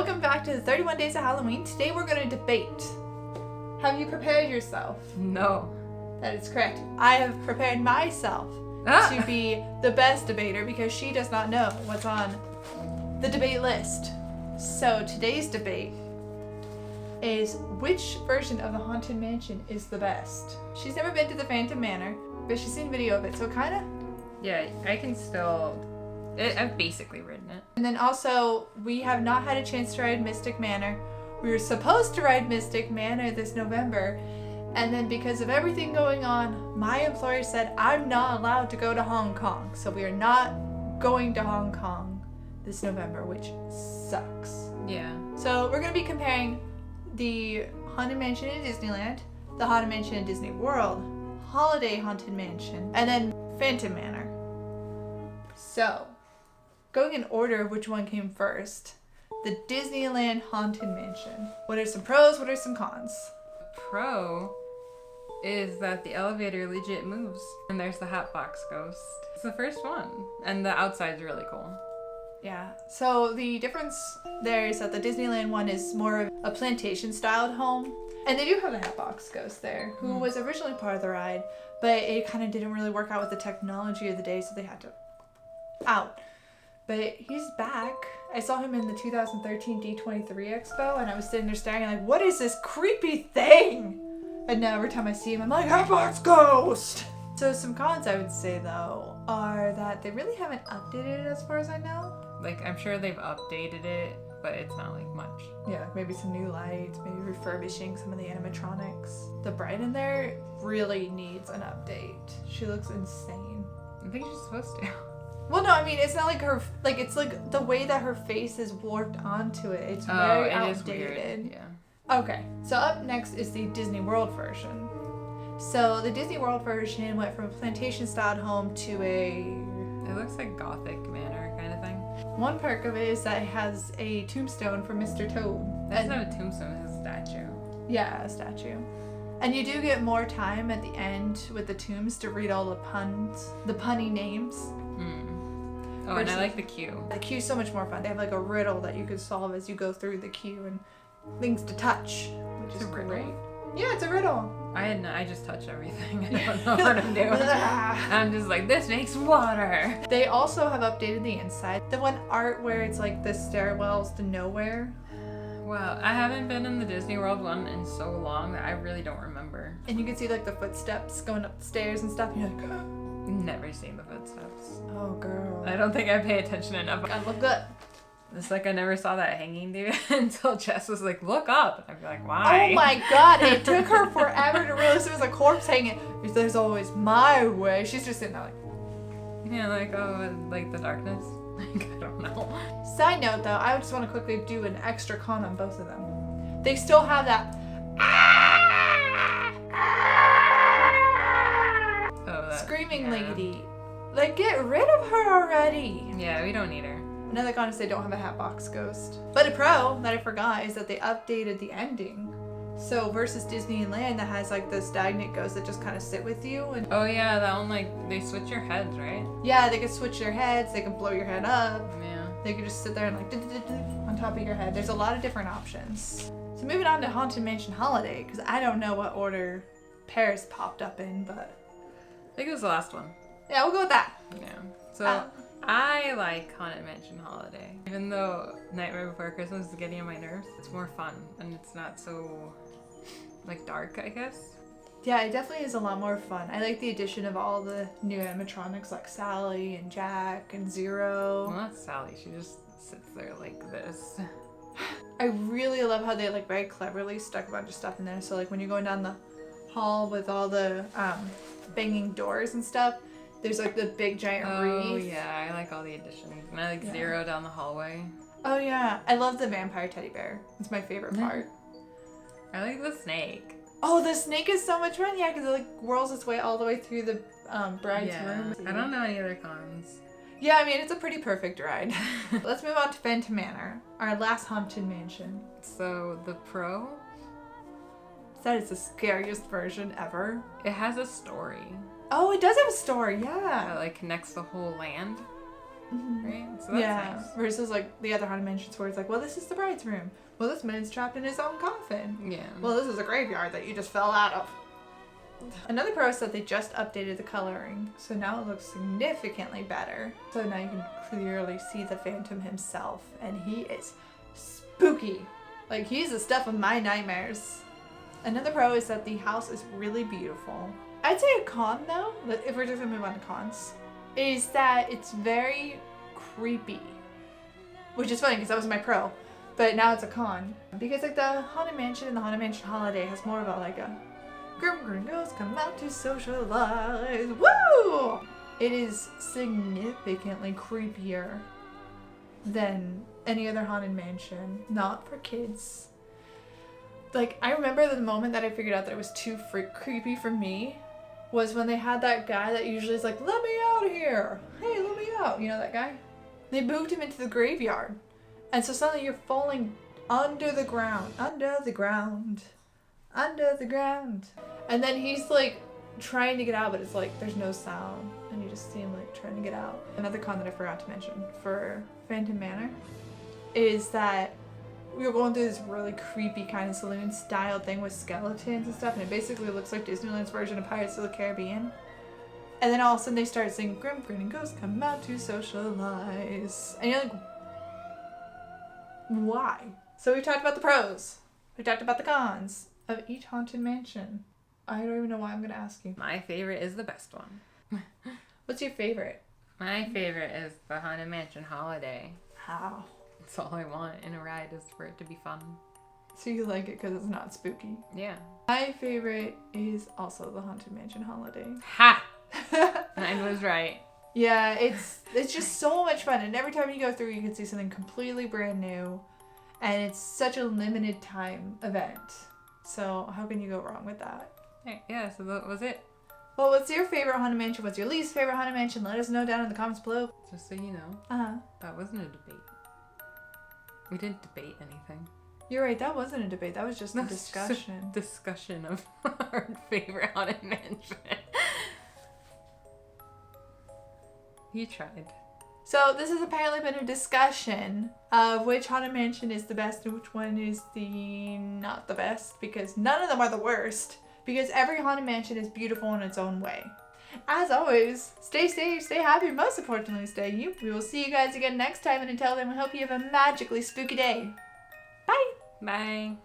welcome back to the 31 Days of Halloween. Today we're going to debate. Have you prepared yourself? No. That is correct. I have prepared myself to be the best debater because she does not know what's on the debate list. So today's debate is which version of the Haunted Mansion is the best. She's never been to the Phantom Manor, but she's seen video of it, so kind of. Yeah, I can still... I've basically ridden it. And then also, we have not had a chance to ride Mystic Manor. We were supposed to ride Mystic Manor this November, and then because of everything going on, my employer said I'm not allowed to go to Hong Kong. So we are not going to Hong Kong this November, which sucks. Yeah. So we're going to be comparing the Haunted Mansion in Disneyland, the Haunted Mansion in Disney World, Holiday Haunted Mansion, and then Phantom Manor. So, going in order of which one came first, the Disneyland Haunted Mansion. What are some pros? What are some cons? Pro is that the elevator legit moves, and there's the Hatbox Ghost. It's the first one, and the outside's really cool. Yeah, so the difference there is that the Disneyland one is more of a plantation-styled home, and they do have the Hatbox Ghost there, who was originally part of the ride, but it kind of didn't really work out with the technology of the day, so they had to out. But he's back. I saw him in the 2013 D23 Expo, and I was sitting there staring like, what is this creepy thing? And now every time I see him, I'm like, Hatbox Ghost! So some cons I would say though are that they really haven't updated it as far as I know. Like, I'm sure they've updated it, but it's not like much. Yeah, maybe some new lights, maybe refurbishing some of the animatronics. The bride in there really needs an update. She looks insane. I think she's supposed to. Well, no, I mean, it's not like her, like, it's like the way that her face is warped onto it. It's very outdated. Is weird. Yeah. Okay, so up next is the Disney World version. So the Disney World version went from a plantation-styled home to a... It looks like Gothic Manor kind of thing. One perk of it is that it has a tombstone for Mr. Toad. That's not a tombstone, it's a statue. Yeah, a statue. And you do get more time at the end with the tombs to read all the puns, the punny names. Oh, and I like the queue. The queue's so much more fun. They have like a riddle that you can solve as you go through the queue and things to touch, which is great. Yeah, it's a riddle. I just touch everything. I don't know what I'm doing. I'm just like, this makes water. They also have updated the inside. The one art where it's like the stairwells to nowhere. Well, I haven't been in the Disney World one in so long that I really don't remember. And you can see like the footsteps going up the stairs and stuff. And you're like, never seen the footsteps. Oh, girl. I don't think I pay attention enough. God, look good. It's like I never saw that hanging dude until Jess was like, look up. And I'd be like, why? Oh my god, it took her forever to realize there was a corpse hanging. There's always my way. She's just sitting there like... Yeah, like, oh, and, like the darkness. Like, I don't know. Side note though, I just want to quickly do an extra con on both of them. They still have that... screaming lady. Like, get rid of her already. Yeah, we don't need her. Another con is they don't have a Hatbox Ghost. But a pro that I forgot is that they updated the ending. So versus Disneyland that has like the stagnant ghosts that just kind of sit with you. And oh yeah, that one, like, they switch your heads, right? yeah, they can switch their heads. They can blow your head up. Yeah. They can just sit there and like on top of your head. There's a lot of different options. So moving on to Haunted Mansion Holiday, because I don't know what order Paris popped up in, but I think it was the last one. yeah, we'll go with that. Yeah. So I like Haunted Mansion Holiday. Even though Nightmare Before Christmas is getting on my nerves, it's more fun and it's not so like dark, I guess. Yeah, it definitely is a lot more fun. I like the addition of all the new animatronics like Sally and Jack and Zero. Well, not Sally. She just sits there like this. I really love how they like very cleverly stuck a bunch of stuff in there. So like when you're going down the hall with all the banging doors and stuff, there's like the big giant wreath. Oh yeah, I like all the additions. And I like Zero down the hallway. Oh yeah, I love the vampire teddy bear. It's my favorite part. I like the snake. Oh, the snake is so much fun. Yeah, because it like whirls its way all the way through the bride's room. I don't know any other cons. Yeah, I mean, it's a pretty perfect ride. Let's move on to Phantom Manor, our last Haunted Mansion. So the pro? That is the scariest version ever. It has a story. Oh, it does have a story, yeah. That like connects the whole land. right? So that's nice. Versus like the other haunted mansions where it's like, well, this is the bride's room. Well, this man's trapped in his own coffin. Yeah. Well, this is a graveyard that you just fell out of. Another pro is that they just updated the coloring, so now it looks significantly better. So now you can clearly see the Phantom himself, and he is spooky. Like, he's the stuff of my nightmares. Another pro is that the house is really beautiful. I'd say a con, though, if we're just gonna move on to cons, is that it's very creepy. Which is funny, because that was my pro. But now it's a con. Because like the Haunted Mansion and the Haunted Mansion Holiday has more about like a grim ghosts come out to socialize. Woo! It is significantly creepier than any other Haunted Mansion. Not for kids. Like, I remember the moment that I figured out that it was too creepy for me was when they had that guy that usually is like, let me out of here. Hey, let me out. You know that guy? They moved him into the graveyard. And so suddenly you're falling under the ground. Under the ground. Under the ground. And then he's like trying to get out, but it's like there's no sound. And you just see him like trying to get out. Another con that I forgot to mention for Phantom Manor is that we were going through this really creepy kind of saloon style thing with skeletons and stuff, and it basically looks like Disneyland's version of Pirates of the Caribbean. And then all of a sudden they start singing Grim Grinning Ghosts Come Out to Socialize. And you're like, why? So we talked about the pros. We talked about the cons of each haunted mansion. I don't even know why I'm going to ask you. My favorite is the best one. What's your favorite? My favorite is the Haunted Mansion Holiday. How? That's all I want in a ride is for it to be fun. So you like it because it's not spooky? Yeah. My favorite is also the Haunted Mansion Holiday. Ha! Mine was right. Yeah, it's just so much fun, and every time you go through you can see something completely brand new, and it's such a limited time event. So how can you go wrong with that? Yeah, so that was it. Well, what's your favorite haunted mansion? What's your least favorite haunted mansion? Let us know down in the comments below. Just so you know, that wasn't a debate. We didn't debate anything. You're right, that wasn't a debate. That was just a discussion. Discussion of our favorite haunted mansion. You tried. So this has apparently been a discussion of which haunted mansion is the best and which one is the not the best, because none of them are the worst, because every haunted mansion is beautiful in its own way. As always, stay safe, stay happy, most importantly, stay you. We will see you guys again next time, and until then, we hope you have a magically spooky day. Bye! Bye.